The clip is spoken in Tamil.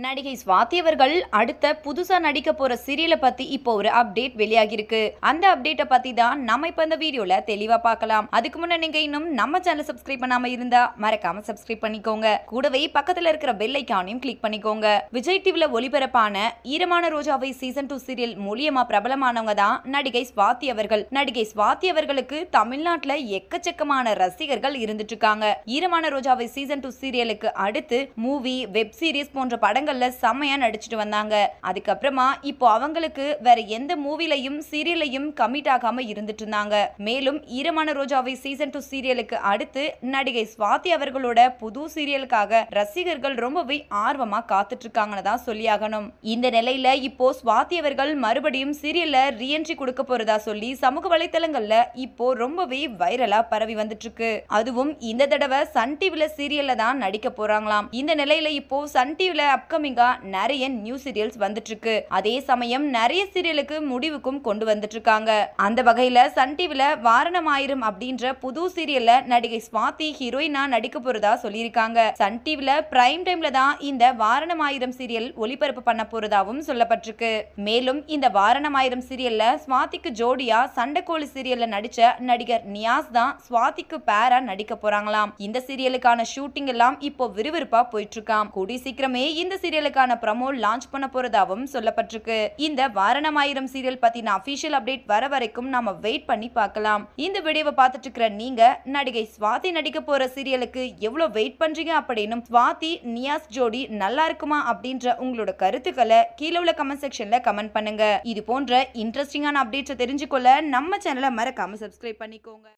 நடிகை ஸ்வாதி அவர்கள் அடுத்த புதுசா நடிக்க போற சீரியல பத்தி இப்போ ஒரு அப்டேட் வெளியாகிருக்கு. அந்த அப்டேட்டை பத்தி தான் நம்ம இப்ப இந்த வீடியோல தெளிவா பார்க்கலாம். அதுக்கு முன்ன நீங்க இன்னும் நம்ம சேனல் சப்ஸ்கிரைப் பண்ணாம இருந்தா மறக்காம சப்ஸ்கிரைப் பண்ணிக்கோங்க. கூடவே பக்கத்துல இருக்கிற பெல் ஐகானையும் கிளிக் பண்ணிக்கோங்க. விஜய் டிவில ஒளிபரப்பான ஈரமான ரோஜாவை சீசன் 2 சீரியல் மூலியமா பிரபலமானவங்க தான் நடிகை ஸ்வாதி அவர்கள். நடிகை ஸ்வாதி அவர்களுக்கு தமிழ்நாட்டுல எக்கச்சக்கமான ரசிகர்கள் இருந்துட்டு இருக்காங்க. ஈரமான ரோஜாவை சீசன் 2 சீரியலுக்கு அடுத்து மூவி, வெப் சீரிஸ் போன்ற படங்கள் செம்மையா நடிச்சிட்டு வந்தாங்க. அதுக்கப்புறமா இப்போ அவங்களுக்கு வேற எந்த மூவிலையும் சீரியலையும் கமிட் ஆகாம இருந்துட்டு இருந்தாங்க. மேலும் ஈரமான ரோஜாவை சீசன் 2 சீரியலுக்கு அடுத்து நடிகை ஸ்வாதி அவர்களோட புது சீரியலுக்காக ரசிகர்கள் ரொம்பவே ஆர்வமா காத்துட்டு இருக்காங்கன்னு தான் சொல்லியாகணும். இந்த நிலையில இப்போ ஸ்வாதி அவர்கள் மறுபடியும் சீரியல்ல ரீஎன்ட்ரி கொடுக்க போறதா சொல்லி சமூக வலைத்தளங்கள்ல இப்போ ரொம்பவே வைரலா பரவி வந்துட்டு இருக்கு. அதுவும் இந்த தடவை சன் டிவில சீரியல்ல தான் நடிக்க போறாங்களாம். இந்த நிலையில இப்போ சன் டிவில அப்கமிங்கா நிறைய நியூ சீரியல்ஸ் வந்துட்டு இருக்கு. அதே சமயம் நிறைய சீரியலுக்கு முடிவுக்கும் கொண்டு வந்துட்டு இருக்காங்க. அந்த வகையில சன் டிவில வாரணம் ஆயிரம் அப்படின்ற புது சீரியல்ல நடிகை ஸ்வாதி ஹீரோயினா நடிக்க போறதா சொல்லியிருக்காங்க. சன் டிவில பிரைம் டைம்ல தான் இந்த வாரணம் ஆயிரம் சீரியல் ஒளிபரப்பு பண்ண போறதாவும் சொல்லப்பட்டிருக்கு. மேலும் இந்த வாரணம் ஆயிரம் சீரியல்ல ஸ்வாதிக்கு ஜோடியா சண்டைக்கோழி சீரியல்ல நடிச்ச நடிகர் நியாஸ் தான் ஸ்வாதிக்கு பேரா நடிக்க போறாங்களாம். இந்த சீரியலுக்கான ஷூட்டிங் எல்லாம் இப்போ விறுவிறுப்பா போயிட்டு இருக்காம். கூடி சீக்கிரமே இந்த சீரியலுக்கான ப்ரோமோ லான்ச் பண்ண போறதாவும் சொல்லப்பட்டிருக்கு. இந்த வாரணம் ஆயிரம் சீரியல் பத்தின அபிஷியல் அப்டேட் வர வரைக்கும் நாம வெயிட் பண்ணி பார்க்கலாம். இந்த வீடியோவை பார்த்துட்டு இருக்கிற நீங்க நடிகை ஸ்வாதி நடிக்க போற சீரியலுக்கு எவ்வளவு வெயிட் பண்றீங்க அப்படின்னு ஸ்வாதி நியாஸ் ஜோடி நல்லா இருக்குமா அப்படின்ற உங்களோட கருத்துக்களை கீழே உள்ள கமெண்ட் செக்ஷன்ல கமெண்ட் பண்ணுங்க. இது போன்ற இன்ட்ரெஸ்டிங்கான அப்டேட்ஸ் தெரிஞ்சுக்கொள்ள நம்ம சேனலை மறக்காம சப்ஸ்கிரைப் பண்ணிக்கோங்க.